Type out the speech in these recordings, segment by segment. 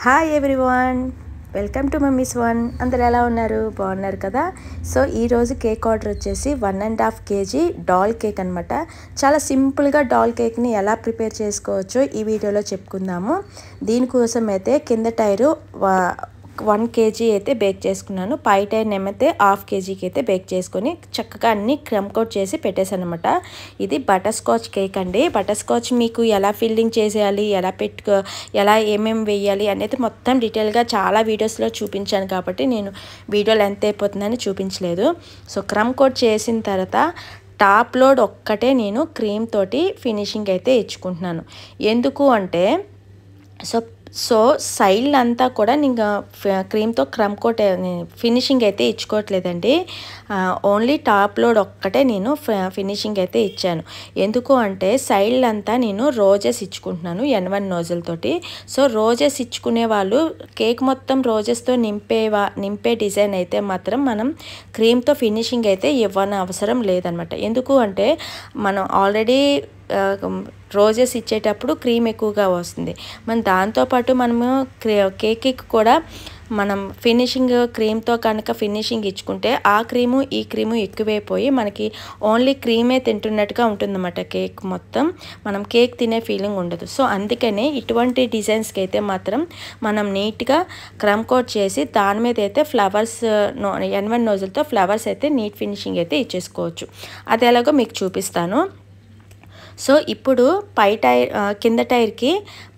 Hi everyone, welcome to mummies one. అందరు ఎలా ఉన్నారు? బాగున్నారు కదా? సో ఈరోజు కేక్ ఆర్డర్ వచ్చేసి 1.5 kg డాల్ కేక్ అనమాట. చాలా సింపుల్గా డాల్ కేక్ని ఎలా ప్రిపేర్ చేసుకోవచ్చో ఈ వీడియోలో చెప్పుకుందాము. దీనికోసం అయితే కింద టైరు 1 kg అయితే బేక్ చేసుకున్నాను. పై టైర్ ఏమైతే 1/2 kgకి అయితే బేక్ చేసుకొని చక్కగా అన్ని క్రమ్ కోట్ చేసి పెట్టేశాను అనమాట. ఇది బటర్ స్కాచ్ కేక్ అండి. బటర్ స్కాచ్ మీకు ఎలా ఫిల్లింగ్ చేసేయాలి, ఎలా ఏమేమి వేయాలి అనేది మొత్తం డీటెయిల్గా చాలా వీడియోస్లో చూపించాను కాబట్టి నేను వీడియో లెంత్ అయిపోతుందని చూపించలేదు. సో క్రమ్ కోట్ చేసిన తర్వాత టాప్ లోడ్ ఒక్కటే నేను క్రీమ్ తోటి ఫినిషింగ్ అయితే ఇచ్చుకుంటున్నాను. ఎందుకు అంటే సో సైడ్ అంతా కూడా నేను క్రీమ్తో క్రమ్ కోట్ ఫినిషింగ్ అయితే ఇచ్చుకోవట్లేదండి. ఓన్లీ టాప్ లోడ్ ఒక్కటే నేను ఫినిషింగ్ అయితే ఇచ్చాను. ఎందుకు అంటే సైడ్ అంతా నేను రోజెస్ ఇచ్చుకుంటున్నాను N1 నోజల్ తోటి. సో రోజెస్ ఇచ్చుకునే వాళ్ళు కేక్ మొత్తం రోజెస్తో నింపే డిజైన్ అయితే మాత్రం మనం క్రీమ్తో ఫినిషింగ్ అయితే ఇవ్వని అవసరం లేదనమాట. ఎందుకు అంటే మనం ఆల్రెడీ రోజెస్ ఇచ్చేటప్పుడు క్రీమ్ ఎక్కువగా వస్తుంది. దాంతోపాటు మనము కేక్కి కూడా మనం ఫినిషింగ్ క్రీమ్తో కనుక ఫినిషింగ్ ఇచ్చుకుంటే ఆ క్రీము ఈ క్రీము ఎక్కువైపోయి మనకి ఓన్లీ క్రీమే తింటున్నట్టుగా ఉంటుందన్నమాట. కేక్ మొత్తం మనం కేక్ తినే ఫీలింగ్ ఉండదు. సో అందుకనే ఇటువంటి డిజైన్స్కి అయితే మాత్రం మనం నీట్గా క్రమ్ కోట్ చేసి దాని మీద అయితే ఫ్లవర్స్ N1 నోజల్తో ఫ్లవర్స్ అయితే నీట్ ఫినిషింగ్ అయితే ఇచ్చేసుకోవచ్చు. అది ఎలాగో మీకు చూపిస్తాను. సో ఇప్పుడు కింద టైర్కి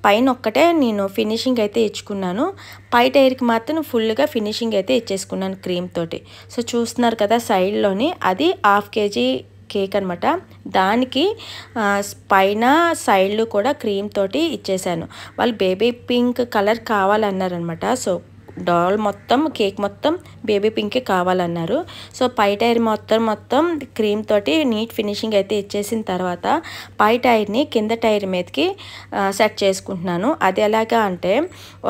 పైన ఒక్కటే నేను ఫినిషింగ్ అయితే ఇచ్చుకున్నాను. పై టైర్కి మాత్రం ఫుల్గా ఫినిషింగ్ అయితే ఇచ్చేసుకున్నాను క్రీమ్ తోటి. సో చూస్తున్నారు కదా సైడ్లోని అది 1/2 kg కేక్ అనమాట. దానికి పైన సైడ్లు కూడా క్రీమ్ తోటి ఇచ్చేసాను. వాళ్ళు బేబీ పింక్ కలర్ కావాలన్నారనమాట. సో డాల్ మొత్తం కేక్ మొత్తం బేబీ పింకే కావాలన్నారు. సో పై టైర్ మొత్తం క్రీమ్ తోటి నీట్ ఫినిషింగ్ అయితే ఇచ్చేసిన తర్వాత పై టైర్ని కింద టైర్ మీదకి సెట్ చేసుకుంటున్నాను. అది ఎలాగా అంటే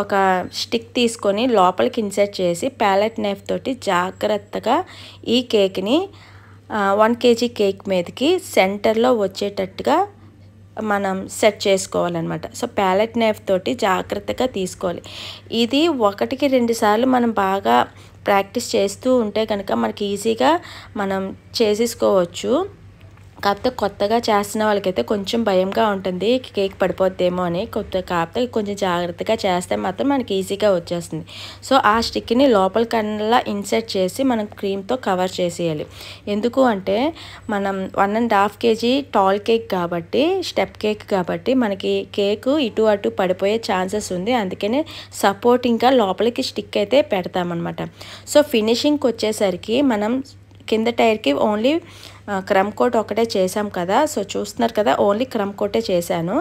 ఒక స్టిక్ తీసుకొని లోపలికి ఇన్సర్ట్ చేసి ప్యాలెట్ నైఫ్ తోటి జాగ్రత్తగా ఈ కేక్ని 1 kg కేక్ మీదకి సెంటర్లో వచ్చేటట్టుగా మనం సెట్ చేసుకోవాలన్నమాట. సో ప్యాలెట్ నైఫ్ తోటి జాగ్రత్తగా తీసుకోవాలి. ఇది 1కి 2 సార్లు మనం బాగా ప్రాక్టీస్ చేస్తూ ఉంటే కనుక మనకి ఈజీగా మనం చేసేసుకోవచ్చు. కాకపోతే కొత్తగా చేస్తున్న వాళ్ళకైతే కొంచెం భయంగా ఉంటుంది, కేక్ పడిపోద్దేమో అని. కాకపోతే కొంచెం జాగ్రత్తగా చేస్తే మాత్రం మనకి ఈజీగా వచ్చేస్తుంది. సో ఆ స్టిక్ని లోపలికల్లా ఇన్సర్ట్ చేసి మనం క్రీమ్తో కవర్ చేసేయాలి. ఎందుకు అంటే మనం 1.5 kg టాల్ కేక్ కాబట్టి, స్టెప్ కేక్ కాబట్టి మనకి కేకు ఇటు అటు పడిపోయే ఛాన్సెస్ ఉంది. అందుకనే సపోర్టింగ్గా లోపలికి స్టిక్ అయితే పెడతామన్నమాట. సో ఫినిషింగ్కి వచ్చేసరికి మనం కింద టైర్కి ఓన్లీ క్రమ్ కోట్ ఒకటే చేసాం కదా. సో చూస్తున్నారు కదా ఓన్లీ క్రమ్ కోటే చేశాను.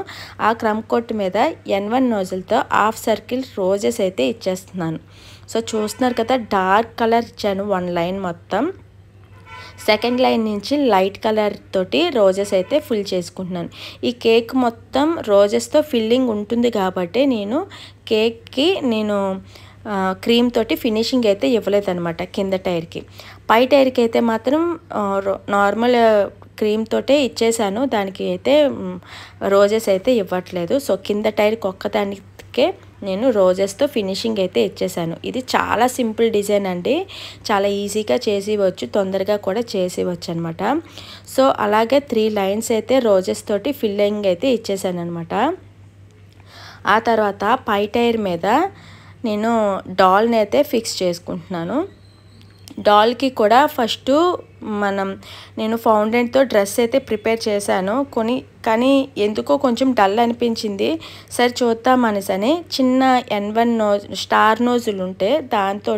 ఆ క్రమ్ కోట్ మీద N1 నోజల్తో 1/2 సర్కిల్ రోజెస్ అయితే ఇచ్చేస్తున్నాను. సో చూస్తున్నారు కదా డార్క్ కలర్ ఇచ్చాను 1 లైన్ మొత్తం. సెకండ్ లైన్ నుంచి లైట్ కలర్ తోటి రోజెస్ అయితే ఫిల్ చేసుకుంటున్నాను. ఈ కేక్ మొత్తం రోజెస్తో ఫిల్లింగ్ ఉంటుంది కాబట్టి నేను కేక్కి క్రీమ్ తోటి ఫినిషింగ్ అయితే ఇవ్వలేదన్నమాట కింద టైర్కి. పై టైర్కి అయితే మాత్రం నార్మల్ క్రీమ్ తోటే ఇచ్చేసాను. దానికి అయితే రోజెస్ అయితే ఇవ్వట్లేదు. సో కింద టైర్కి ఒక్కదానికే నేను రోజెస్తో ఫినిషింగ్ అయితే ఇచ్చేసాను. ఇది చాలా సింపుల్ డిజైన్ అండి. చాలా ఈజీగా చేసేవచ్చు, తొందరగా కూడా చేసేవచ్చు అనమాట. సో అలాగే 3 లైన్స్ అయితే రోజెస్ తోటి ఫిల్లింగ్ అయితే ఇచ్చేసాను అనమాట. ఆ తర్వాత పై టైర్ మీద నేను డాల్ని అయితే ఫిక్స్ చేసుకుంటున్నాను. డాల్కి కూడా ఫస్ట్ నేను ఫౌండెంట్తో డ్రెస్ అయితే ప్రిపేర్ చేశాను కానీ ఎందుకో కొంచెం డల్ అనిపించింది. సరే చూద్దాం అనేసని చిన్న N1 స్టార్ నోజులు ఉంటే దాంతో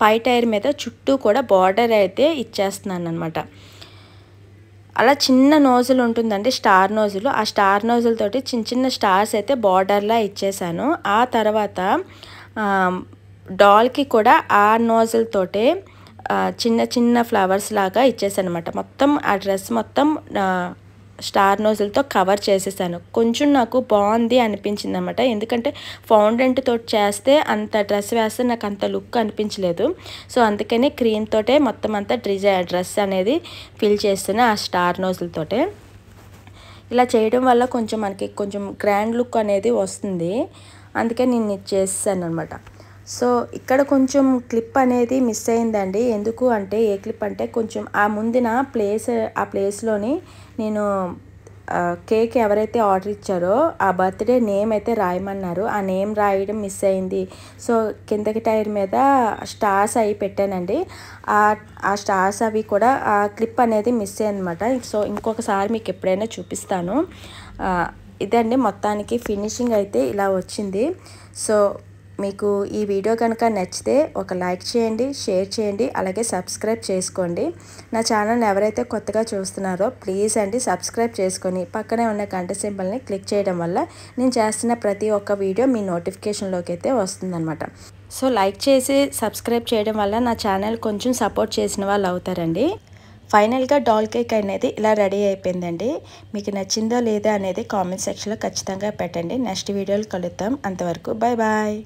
పై టైర్ మీద చుట్టూ కూడా బార్డర్ అయితే ఇచ్చేస్తున్నాను అనమాట. అలా చిన్న నోజులు ఉంటుందండి, స్టార్ నోజులు. ఆ స్టార్ నోజుల తోటి చిన్న స్టార్స్ అయితే బార్డర్లా ఇచ్చేసాను. ఆ తర్వాత డాల్కి కూడా ఆ నోజల్ తోటే చిన్న ఫ్లవర్స్ లాగా ఇచ్చేసాను అనమాట. మొత్తం ఆ డ్రెస్ మొత్తం స్టార్ నోజల్తో కవర్ చేసేసాను. కొంచెం నాకు బాగుంది అనిపించింది అనమాట. ఎందుకంటే ఫౌండెంట్ తోటి చేస్తే అంత డ్రెస్ వేస్తే నాకు అంత లుక్ అనిపించలేదు. సో అందుకని క్రీమ్ తోటే మొత్తం అంతా డ్రెస్ అనేది ఫిల్ చేస్తున్నా ఆ స్టార్ నోజులతోటే. ఇలా చేయడం వల్ల మనకి కొంచెం గ్రాండ్ లుక్ అనేది వస్తుంది. అందుకే నేను ఇది చేసాను అనమాట. సో ఇక్కడ కొంచెం క్లిప్ అనేది మిస్ అయిందండి. ఎందుకు అంటే ఏ క్లిప్ అంటే కొంచెం ఆ ముందున ఆ ప్లేస్లోని నేను కేక్ ఎవరైతే ఆర్డర్ ఇచ్చారో ఆ బర్త్డే నేమ్ అయితే రాయమన్నారు. ఆ నేమ్ రాయడం మిస్ అయింది. సో కిందకి టైర్ మీద స్టార్స్ అవి పెట్టానండి. ఆ స్టార్స్ అవి కూడా ఆ క్లిప్ అనేది మిస్ అయ్యిందనమాట. సో ఇంకొకసారి మీకు ఎప్పుడైనా చూపిస్తాను. ఇదండి మొత్తానికి ఫినిషింగ్ అయితే ఇలా వచ్చింది. సో మీకు ఈ వీడియో కనుక నచ్చితే ఒక లైక్ చేయండి, షేర్ చేయండి, అలాగే సబ్స్క్రైబ్ చేసుకోండి. నా ఛానల్ని ఎవరైతే కొత్తగా చూస్తున్నారో ప్లీజ్ అండి సబ్స్క్రైబ్ చేసుకొని పక్కనే ఉన్న గంట సింబల్ని క్లిక్ చేయడం వల్ల నేను చేస్తున్న ప్రతి ఒక్క వీడియో మీ నోటిఫికేషన్లోకి అయితే వస్తుందన్నమాట. సో లైక్ చేసి సబ్స్క్రైబ్ చేయడం వల్ల నా ఛానల్ కొంచెం సపోర్ట్ చేసిన వాళ్ళు అవుతారండి. ఫైనల్గా డాల్ కేక్ అనేది ఇలా రెడీ అయిపోయిందండి. మీకు నచ్చిందో లేదా అనేది కామెంట్ సెక్షన్లో ఖచ్చితంగా పెట్టండి. నెక్స్ట్ వీడియోలో కలుద్దాం. అంతవరకు బాయ్ బాయ్.